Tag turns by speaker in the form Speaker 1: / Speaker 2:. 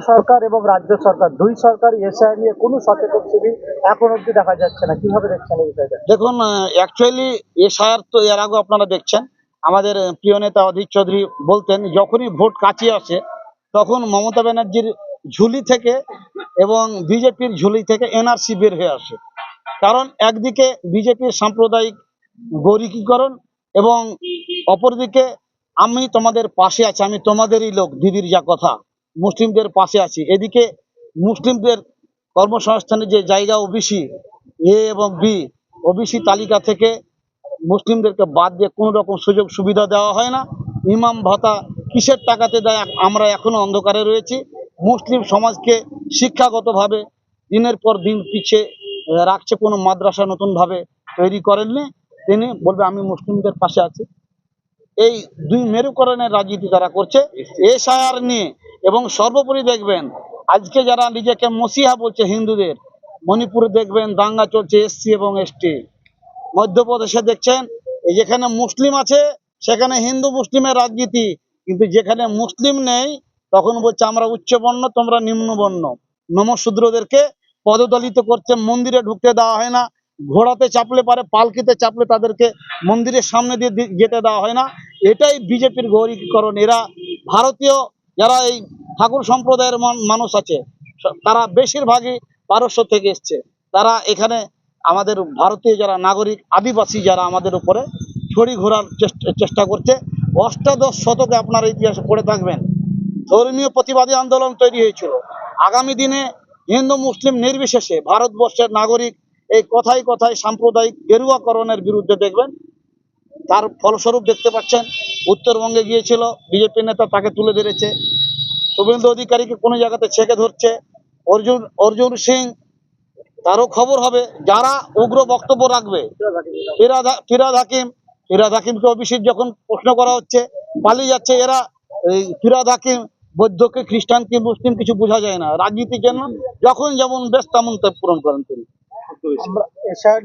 Speaker 1: সরকার এবং রাজ্য সরকার দুই সরকার এসআই নিয়ে কোনো সচেতন শিবির এখন অব্দি দেখা যাচ্ছে না, কিভাবে দেখছেন এই বিষয়টা?
Speaker 2: দেখুন, অ্যাকচুয়ালি এসআইআর তো এর আগে আপনারা দেখছেন, আমাদের প্রিয় নেতা অধীর চৌধুরী বলতেন যখনই ভোট কাছে আসে তখন মমতা ব্যানার্জির ঝুলি থেকে এবং বিজেপির ঝুলি থেকে এনআরসি বের হয়ে আসে। কারণ একদিকে বিজেপির সাম্প্রদায়িক গৌরীকরণ এবং অপরদিকে আমি তোমাদের পাশে আছি, আমি তোমাদেরই লোক, দিদির যা কথা, মুসলিমদের পাশে আছি। এদিকে মুসলিমদের কর্মসংস্থানের যে জায়গা ওবিসি এ এবং বি, ওবিসি তালিকা থেকে মুসলিমদেরকে বাদ দিয়ে কোনো রকম সুযোগ সুবিধা দেওয়া হয় না। ইমাম ভাতা কিসের টাকাতে দেয় আমরা এখনো অন্ধকারে রয়েছি। মুসলিম সমাজকে শিক্ষাগতভাবে দিনের পর দিন পিছিয়ে রাখছে। কোনো মাদ্রাসা নতুনভাবে তৈরি করেননি। তিনি বলবে আমি মুসলিমদের পাশে আছি। এই দুই মেরুকরণের রাজনীতি তারা করছে এসআইআর নিয়ে। এবং সর্বোপরি দেখবেন আজকে যারা নিজেকে মসিহা বলছে হিন্দুদের, মণিপুরে দেখবেন দাঙ্গা চলছে এসসি এবং এসটি। মধ্যপ্রদেশে দেখছেন যেখানে মুসলিম আছে সেখানে হিন্দু মুসলিমের রাজনীতি, কিন্তু যেখানে মুসলিম নেই তখন বলছে আমরা উচ্চবর্ণ, তোমরা নিম্নবর্ণ। নমশূদ্রদেরকে পদদলিত করছে, মন্দিরে ঢুকতে দেওয়া হয় না, ঘোড়াতে চাপলে পারে, পালকিতে চাপলে তাদেরকে মন্দিরের সামনে দিয়ে যেতে দেওয়া হয় না। এটাই বিজেপির গৌরীকরণ। এরা ভারতীয় যারা এই ঠাকুর সম্প্রদায়ের মানুষ আছে তারা বেশিরভাগই পারস্য থেকে এসছে। তারা এখানে আমাদের ভারতীয় যারা নাগরিক আদিবাসী যারা আমাদের উপরে ছড়ি ঘোরার চেষ্টা করছে। অষ্টাদশ শতকে আপনারা ইতিহাসে পড়ে থাকবেন ধর্মীয় প্রতিবাদী আন্দোলন তৈরি হয়েছিল। আগামী দিনে হিন্দু মুসলিম নির্বিশেষে ভারতবর্ষের নাগরিক এই কথায় কথায় সাম্প্রদায়িক গেরুয়াকরণের বিরুদ্ধে দেখবেন। তার ফলস্বরূপ দেখতে পাচ্ছেন উত্তরবঙ্গে গিয়েছিল বিজেপি নেতা, তাকে তুলে ধরেছে। শুভেন্দু অধিকারীকে কোনো জায়গাতে ছেঁকে ধরছে। অর্জুন সিং, তারও খবর হবে। যারা উগ্র বক্তব্য রাখবে, ফিরাদ হাকিমকে ওবিসির যখন প্রশ্ন করা হচ্ছে পালিয়ে যাচ্ছে এরা। এই ফিরাদ হাকিম বৌদ্ধ কি খ্রিস্টান কি মুসলিম কিছু বোঝা যায় না, রাজনীতির জন্য যখন যেমন বেশ তেমন পূরণ করেন তিনি।
Speaker 1: এসআই